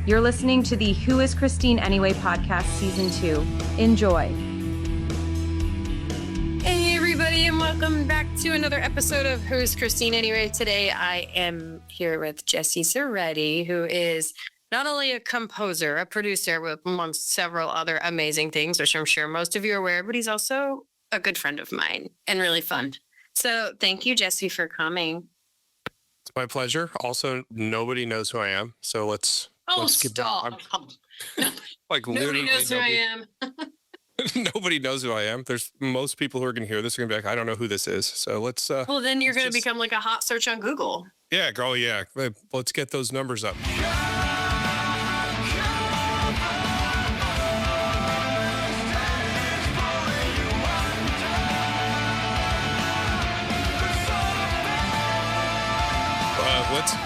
You're listening to the Who is Christine Anyway podcast, season 2. Enjoy. Hey, everybody, and welcome back to another episode of Who's Christine Anyway. Today, I am here with Jesse Zuretti, who is not only a composer, a producer, amongst several other amazing things, which I'm sure most of you are aware, but he's also a good friend of mine and really fun. So thank you, Jesse, for coming. It's my pleasure. Also, nobody knows who I am, so let's stop. Like Nobody knows who I am. Nobody knows who I am. There's most people who are going to hear this are going to be like, I don't know who this is. So let's. Well, then you're going to become like a hot search on Google. Yeah, girl. Yeah, let's get those numbers up.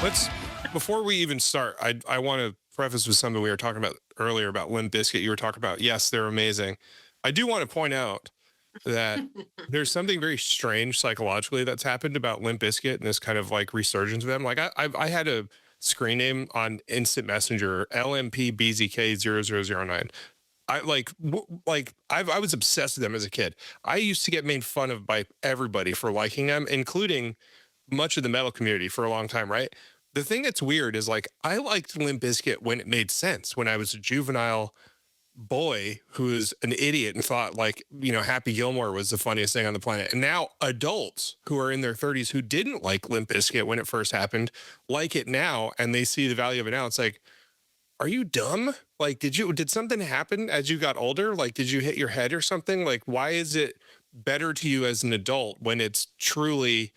Let's before we even start, I want to preface with something we were talking about earlier about Limp Bizkit. You were talking about, yes, they're amazing. I do want to point out that there's something very strange psychologically that's happened about Limp Bizkit and this kind of like resurgence of them. Like I had a screen name on Instant Messenger, LMPBZK0009. I was obsessed with them as a kid. I used to get made fun of by everybody for liking them, including much of the metal community for a long time, right? The thing that's weird is like I liked Limp Bizkit when it made sense, when I was a juvenile boy who was an idiot and thought like, you know, Happy Gilmore was the funniest thing on the planet. And now adults who are in their 30s who didn't like Limp Bizkit when it first happened, like it now, and they see the value of it now. It's like, are you dumb? Like, did something happen as you got older? Like, did you hit your head or something? Like, why is it better to you as an adult when it's truly,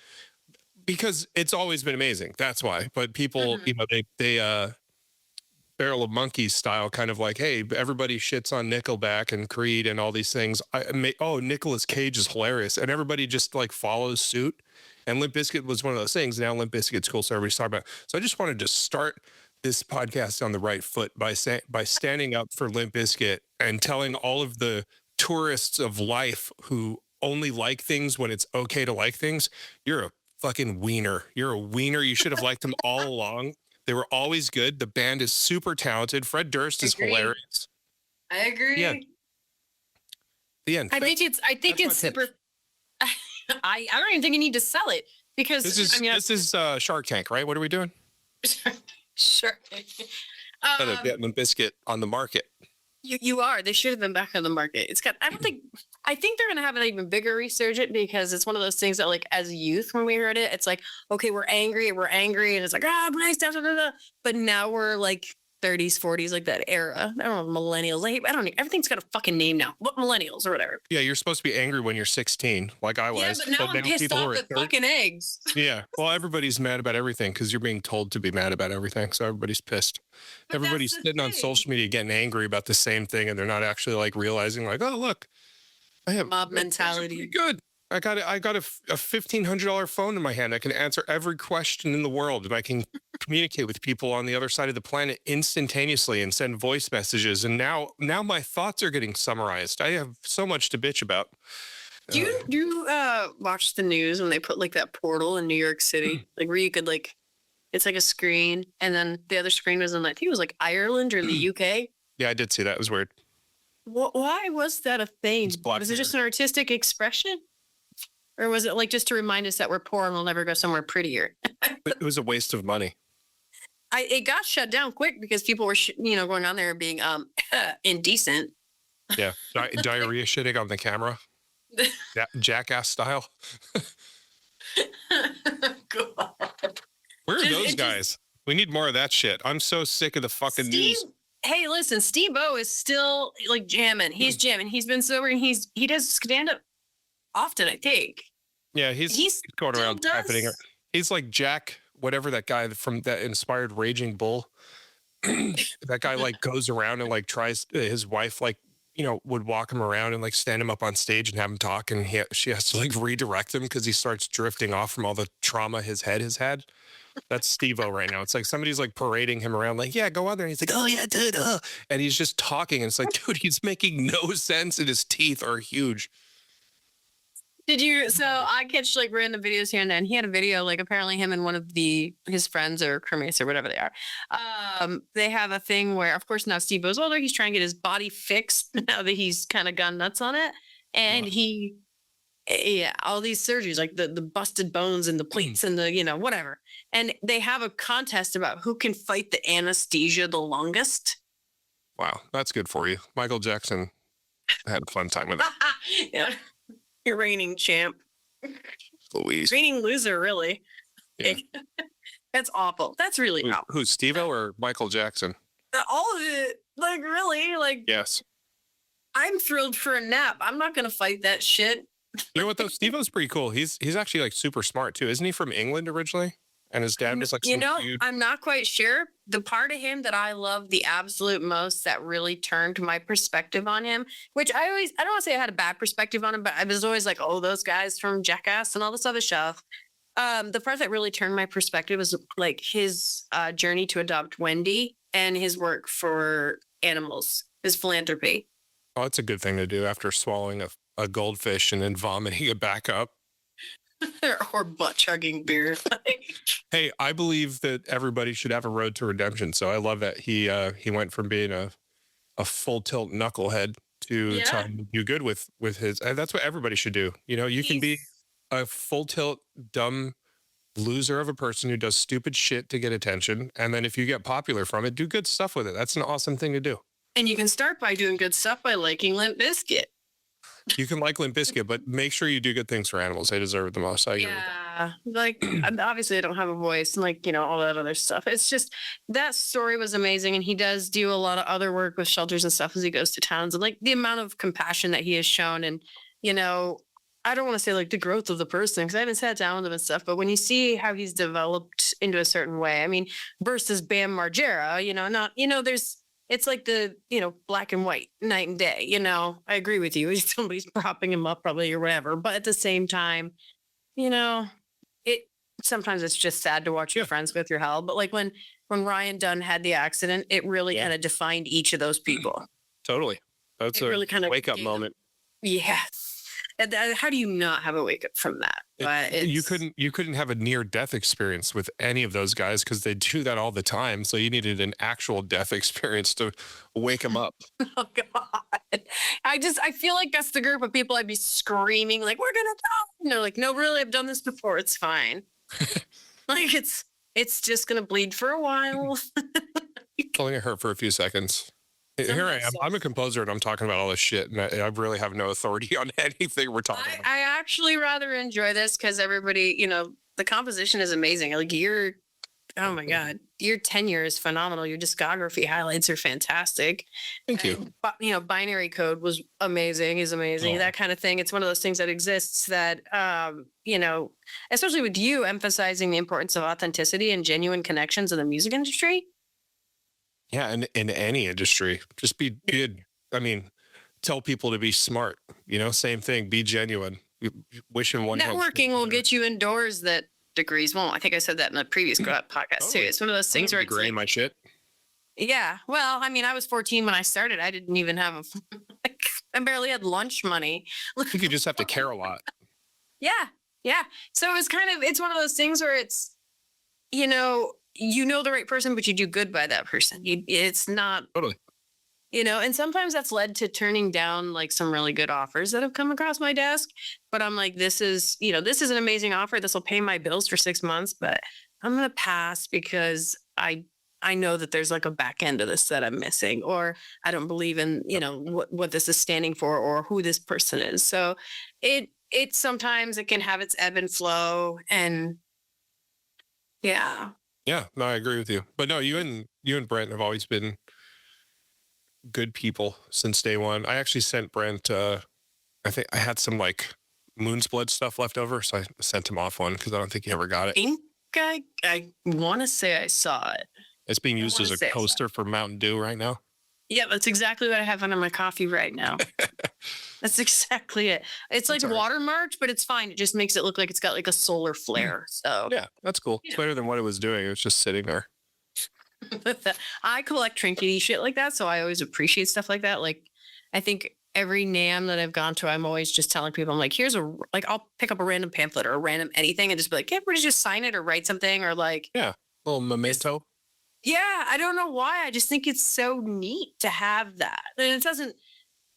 because it's always been amazing. That's why. But people, you know, they Barrel of Monkeys style, kind of like, hey, everybody shits on Nickelback and Creed and all these things. Nicolas Cage is hilarious, and everybody just like follows suit. And Limp Bizkit was one of those things. Now Limp Bizkit's cool, so everybody's talking about. So I just wanted to start this podcast on the right foot by standing up for Limp Bizkit and telling all of the tourists of life who only like things when it's okay to like things, you're a fucking wiener. You're a wiener. You should have liked them all along. They were always good. The band is super talented. Fred Durst is hilarious. I agree. Yeah. The end. I think it's super. I don't even think you need to sell it because this is Shark Tank, right? What are we doing? Sure. Limp Bizkit on the market. You are. They should have been back on the market. I think they're gonna have an even bigger resurgence because it's one of those things that, like, as a youth, when we heard it, it's like, okay, we're angry, and it's like, nice stuff, but now we're like 30s, 40s, like that era. I don't know, millennials. Everything's got a fucking name now. What, millennials or whatever? Yeah, you're supposed to be angry when you're 16, like I was. Yeah, but now I'm pissed off at fucking eggs. Yeah, well, everybody's mad about everything because you're being told to be mad about everything, so everybody's pissed. But everybody's sitting on social media getting angry about the same thing, and they're not actually like realizing, like, oh, look, I have mob mentality. Good. I got a $1,500 phone in my hand. I can answer every question in the world, and I can communicate with people on the other side of the planet instantaneously and send voice messages. And now my thoughts are getting summarized. I have so much to bitch about. Do you watch the news when they put like that portal in New York City, like where you could like, it's like a screen, and then the other screen was in, I think it was like Ireland or the UK. Yeah, I did see that. It was weird. Why was that a thing? Was it just an artistic expression? Or was it like just to remind us that we're poor and we'll never go somewhere prettier? It was a waste of money. It got shut down quick because people were, going on there and being indecent. Yeah, diarrhea shitting on the camera, jackass style. God. Where are those guys? We need more of that shit. I'm so sick of the fucking news. Hey, listen, Steve-O is still like jamming. He's jamming. He's been sober and he does stand up often, I think. Yeah, he's going around happening. He's like Jack, whatever that guy from that inspired Raging Bull. That guy like goes around and like tries, his wife like, would walk him around and like stand him up on stage and have him talk, and she has to like redirect him because he starts drifting off from all the trauma his head has had. That's Steve-O right now. It's like somebody's like parading him around like, yeah, go out there. And he's like, oh yeah, dude. And he's just talking. And it's like, dude, he's making no sense and his teeth are huge. Did you? So I catch like random videos here and then. He had a video, like apparently him and one of his friends or crewmates or whatever they are. They have a thing where, of course, now Steve O's older. He's trying to get his body fixed now that he's kind of gone nuts on it, and all these surgeries, like the busted bones and the plates and the whatever. And they have a contest about who can fight the anesthesia the longest. Wow, that's good for you. Michael Jackson had a fun time with it. Yeah. You're reigning champ. Louise. Reigning loser, really. Yeah. That's awful. That's really awful. Who's Steve-O or Michael Jackson? All of it. Like, really? Like, Yes. I'm thrilled for a nap. I'm not going to fight that shit. You know what, though? Steve-O's pretty cool. He's actually, like, super smart, too. Isn't he from England originally? And his dad was, like, some dude. I'm not quite sure. The part of him that I love the absolute most that really turned my perspective on him, which I don't want to say I had a bad perspective on him, but I was always like, oh, those guys from Jackass and all this other stuff. The part that really turned my perspective was like his journey to adopt Wendy and his work for animals, his philanthropy. Oh, it's a good thing to do after swallowing a goldfish and then vomiting it back up. Or butt chugging beer. Hey, I believe that everybody should have a road to redemption. So I love that he went from being a full tilt knucklehead to trying to do good with his. And that's what everybody should do. You can be a full tilt dumb loser of a person who does stupid shit to get attention, and then if you get popular from it, do good stuff with it. That's an awesome thing to do. And you can start by doing good stuff by liking Limp Bizkit. You can like Limp Bizkit, but make sure you do good things for animals. They deserve it the most. I agree with that. Like obviously I don't have a voice and like, all that other stuff. It's just that story was amazing. And he does do a lot of other work with shelters and stuff as he goes to towns, and like the amount of compassion that he has shown. And, I don't want to say like the growth of the person because I haven't sat down with him and stuff, but when you see how he's developed into a certain way, I mean, versus Bam Margera, it's like the, black and white, night and day, I agree with you. Somebody's propping him up probably or whatever. But at the same time, sometimes it's just sad to watch your friends go through hell. But like when Ryan Dunn had the accident, it really kind of defined each of those people. Totally. That's a really kind of wake up moment. Yeah. And how do you not have a wake up from that? But you couldn't have a near death experience with any of those guys because they do that all the time. So you needed an actual death experience to wake them up. Oh God. I feel like that's the group of people I'd be screaming like, we're gonna die. And they're like, no, really, I've done this before. It's fine. Like it's just gonna bleed for a while. It's only gonna hurt for a few seconds. Here I am. I'm a composer and I'm talking about all this shit, and I really have no authority on anything we're talking about. I actually rather enjoy this because everybody, the composition is amazing. Like oh my God, your tenure is phenomenal. Your discography highlights are fantastic. Thank you. Binary Code was amazing. Is amazing. That kind of thing. It's one of those things that exists that, especially with you emphasizing the importance of authenticity and genuine connections in the music industry. Yeah, and in any industry, just be good. I mean, tell people to be smart. Same thing. Be genuine. Wish him one. Networking will get you indoors that degrees won't. I think I said that in a previous podcast too. It's one of those things where it's like, my shit. Yeah. Well, I mean, I was 14 when I started. I didn't even have I barely had lunch money. I think you just have to care a lot. Yeah. Yeah. So it's one of those things where it's, the right person, but you do good by that person. It's not totally, and sometimes that's led to turning down like some really good offers that have come across my desk. But I'm like, this is an amazing offer. This will pay my bills for 6 months, but I'm going to pass because I know that there's like a back end of this that I'm missing, or I don't believe in, what this is standing for or who this person is. So it sometimes it can have its ebb and flow, and yeah. Yeah, no, I agree with you. But no, you and Brent have always been good people since day one. I actually sent Brent, I think I had some like Moon's Blood stuff left over, so I sent him off one because I don't think he ever got it. I want to say I saw it. It's being used as a coaster for Mountain Dew right now. Yeah, that's exactly what I have under my coffee right now. That's exactly it. It's like Water March, but it's fine. It just makes it look like it's got like a solar flare. So yeah, that's cool. It's better than what it was doing. It was just sitting there. I collect trinkety shit like that, so I always appreciate stuff like that. Like, I think every NAM that I've gone to, I'm always just telling people, I'm like, here's I'll pick up a random pamphlet or a random anything and just be like, yeah, everybody just sign it or write something or like, Yeah. Little memento. yeah, I don't know why. I just think it's so neat to have that. And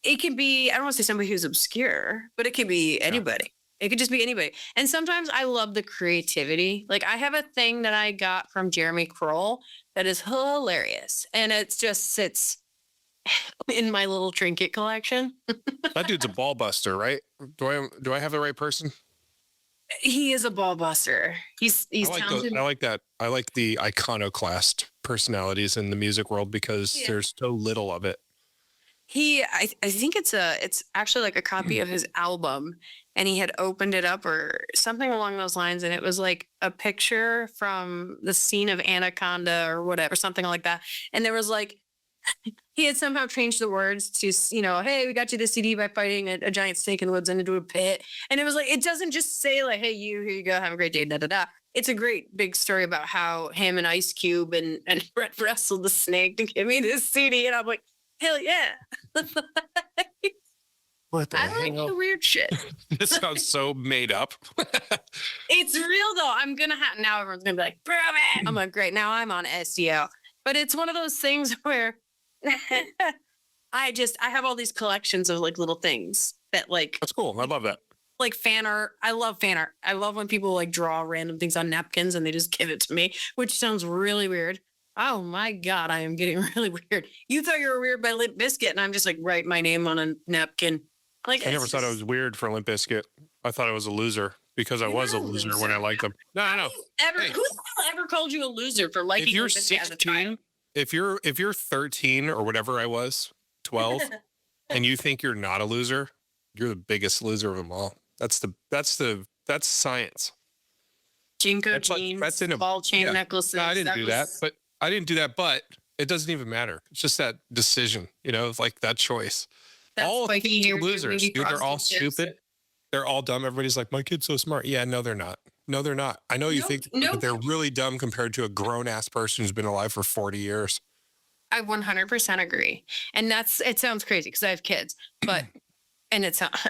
it can be, I don't want to say somebody who's obscure, but it could be anybody. It could just be anybody. And sometimes I love the creativity. Like I have a thing that I got from Jeremy Kroll that is hilarious. And it just sits in my little trinket collection. That dude's a ball buster, right? Do I have the right person? He is a ball buster. He's talented. I like that. I like the iconoclast personalities in the music world because there's so little of it. I think it's actually like a copy of his album, and he had opened it up or something along those lines, and it was like a picture from the scene of Anaconda or whatever, something like that. And there was like he had somehow changed the words to, hey, we got you this CD by fighting a giant snake in the woods into a pit. And it was like, it doesn't just say like, hey, here you go, have a great day, da da da. It's a great big story about how him and Ice Cube and Brett wrestled the snake to give me this CD. And I'm like, hell yeah. What the I hell? like the weird shit. This sounds so made up. It's real though. I'm gonna now everyone's gonna be like, prove it. I'm like, great. Now I'm on SEO. But it's one of those things where I have all these collections of like little things that like That's cool. I love that. Like fan art. I love fan art. I love when people like draw random things on napkins and they just give it to me, which sounds really weird. Oh my God, I am getting really weird. You thought you were weird by Limp Bizkit, and I'm just like, write my name on a napkin. Like I never thought I was weird for Limp Bizkit. I thought I was a loser because I was a loser when I liked them. No. Who the hell ever called you a loser for liking If you're Limp Bizkit as a child? 16, if you're 13 or whatever I was, 12, and you think you're not a loser, you're the biggest loser of them all. That's science. Jinko That's jeans, in a ball chain necklaces. No, I didn't do that, but it doesn't even matter. It's just that decision, it's like that choice. That's all spiky hair, losers, maybe dude, they're all frosted tips. stupid. They're all dumb. Everybody's like, my kid's so smart. Yeah, no, they're not. No, they're not. I know you think that they're really dumb compared to a grown ass person who's been alive for 40 years. I 100% agree. And it sounds crazy because I have kids, but,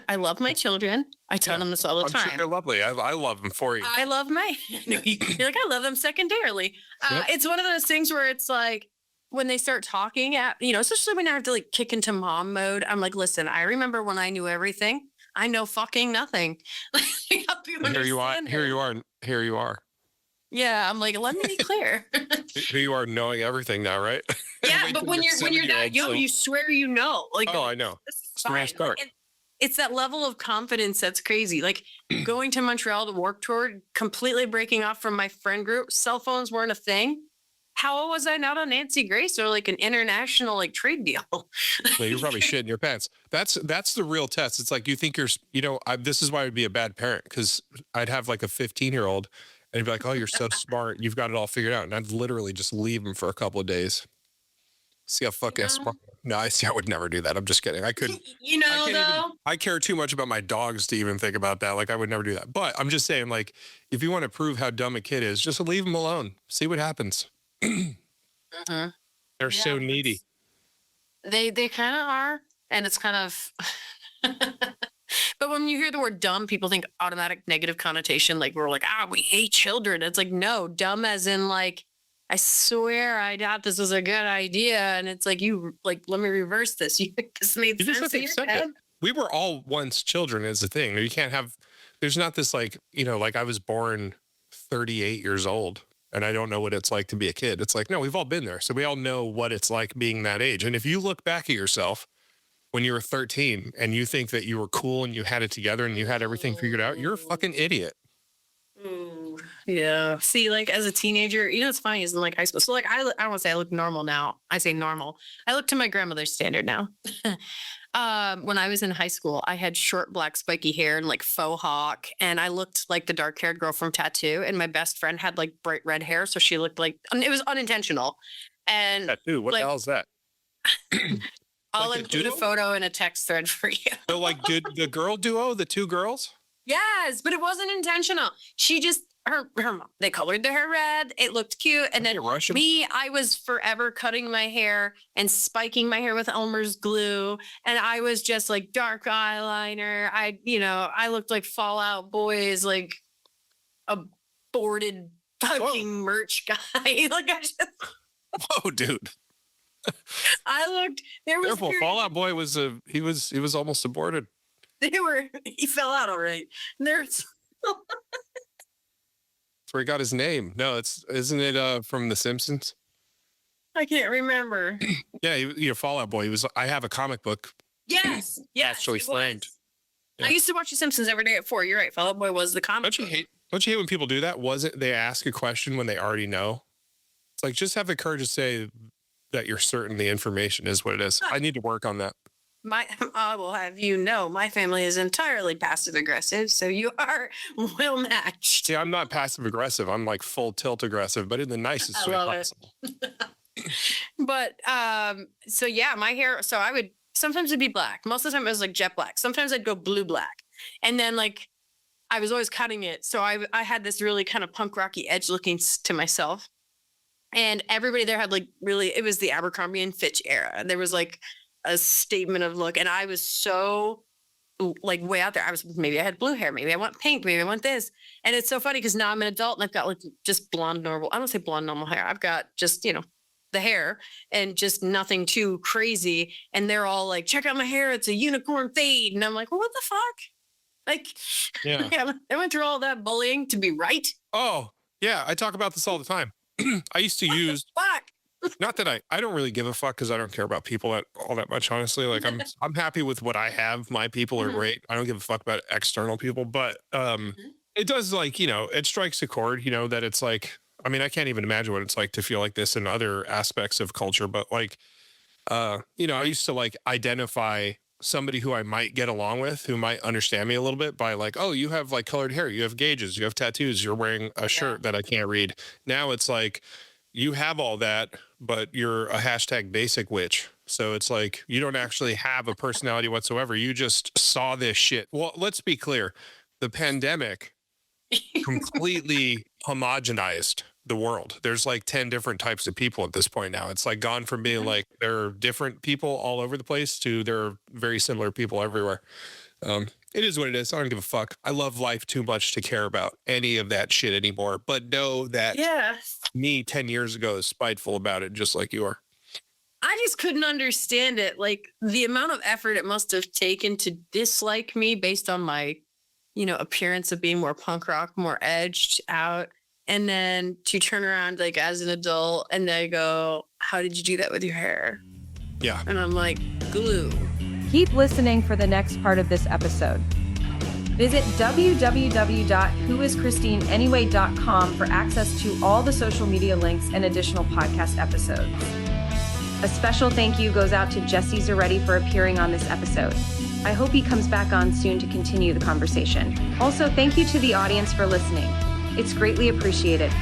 I love my children. I tell them this all the time. Sure they're lovely. I love them for you. I love you're like, I love them secondarily. Yep. It's one of those things where it's like, when they start talking especially when I have to like kick into mom mode, I'm like, listen, I remember when I knew everything. I know fucking nothing. Here you are. Yeah, I'm like, let me be clear. Here you are knowing everything now, right? Yeah, but when you're that young, you swear you know. Like, oh, I know. It's fine. It's that level of confidence that's crazy. Like going to Montreal to work tour, completely breaking off from my friend group. Cell phones weren't a thing. How was I not on Nancy Grace or like an international like trade deal? Well, you're probably shitting your pants. That's the real test. It's like you think this is why I'd be a bad parent because I'd have like a 15-year-old and he'd be like, oh, you're so smart. You've got it all figured out. And I'd literally just leave him for a couple of days. See how fucking smart. No, I would never do that. I'm just kidding. I couldn't. I care too much about my dogs to even think about that. Like I would never do that. But I'm just saying, like, if you want to prove how dumb a kid is, just leave him alone. See what happens. They're so needy. They kind of are, and it's kind of. But when you hear the word dumb, people think automatic negative connotation. Like we're like, we hate children. It's like, no, dumb as in like, I swear I doubt this was a good idea. And it's like, let me reverse this. This made sense in your head. We were all once children is the thing. You can't have, there's not this like, like I was born 38 years old and I don't know what it's like to be a kid. It's like, no, we've all been there. So we all know what it's like being that age. And if you look back at yourself when you were 13 and you think that you were cool and you had it together and you had everything figured out, you're a fucking idiot. Ooh, yeah. See, like as a teenager, it's funny is in like high school. So like I don't want to say I look normal now. I say normal. I look to my grandmother's standard now. When I was in high school, I had short black spiky hair and like faux hawk, and I looked like the dark haired girl from Tattoo. And my best friend had like bright red hair, so she looked like it was unintentional. And Tattoo, what the hell is that? I'll like include a photo in a text thread for you. So like, did the girl duo, the two girls? Yes, but it wasn't intentional. She just, her mom. They colored their hair red. It looked cute. And then Russian? me, I was forever cutting my hair and spiking my hair with Elmer's glue. And I was just like dark eyeliner. I looked like Fallout Boy's like aborted fucking merch guy. Like Whoa, dude. there was Careful. Fallout Boy was he was almost aborted. He fell out all right. There's That's where he got his name. No, isn't it from The Simpsons? I can't remember. Yeah, Fallout Boy. I have a comic book. Yes. Actually it slammed. was. Yeah. I used to watch The Simpsons every day at 4. You're right. Fall Out Boy was the comic. Don't you hate when people do that? They ask a question when they already know? It's like, just have the courage to say that you're certain the information is what it is. I need to work on that. I will have you know, my family is entirely passive aggressive, so you are well matched. See, I'm not passive aggressive. I'm like full tilt aggressive, but in the nicest way possible. But so yeah, my hair. So I would sometimes it'd be black. Most of the time it was like jet black. Sometimes I'd go blue black, and then like I was always cutting it. So I had this really kind of punk rocky edge looking to myself, and everybody there had like really. It was the Abercrombie and Fitch era. There was like a statement of look, and I was so like way out there. Maybe I had blue hair, maybe I want pink, maybe I want this. And it's so funny because now I'm an adult and I've got like just blonde normal. I don't say blonde normal hair. I've got just, the hair and just nothing too crazy. And they're all like, check out my hair. It's a unicorn fade. And I'm like, well, what the fuck? Like, yeah. I went through all that bullying to be right. Oh, yeah. I talk about this all the time. I used to use, Fuck. not that I don't really give a fuck because I don't care about people all that much, honestly. Like I'm happy with what I have. My people are great. I don't give a fuck about external people, but it does like, it strikes a chord, that it's like, I mean, I can't even imagine what it's like to feel like this in other aspects of culture, but like, I used to like identify somebody who I might get along with, who might understand me a little bit by like, oh, you have like colored hair, you have gauges, you have tattoos, you're wearing a shirt that I can't read. Now it's like, you have all that, but you're a hashtag basic witch. So it's like, you don't actually have a personality whatsoever. You just saw this shit. Well, let's be clear. The pandemic completely homogenized the world. There's like 10 different types of people at this point now. It's like gone from being like there are different people all over the place to there are very similar people everywhere. It is what it is. I don't give a fuck. I love life too much to care about any of that shit anymore. But know that me 10 years ago is spiteful about it, just like you are. I just couldn't understand it. Like the amount of effort it must have taken to dislike me based on my, appearance of being more punk rock, more edged out. And then to turn around like as an adult and they go, how did you do that with your hair? Yeah. And I'm like, glue. Keep listening for the next part of this episode. Visit www.whoischristineanyway.com for access to all the social media links and additional podcast episodes. A special thank you goes out to Jesse Zuretti for appearing on this episode. I hope he comes back on soon to continue the conversation. Also, thank you to the audience for listening. It's greatly appreciated.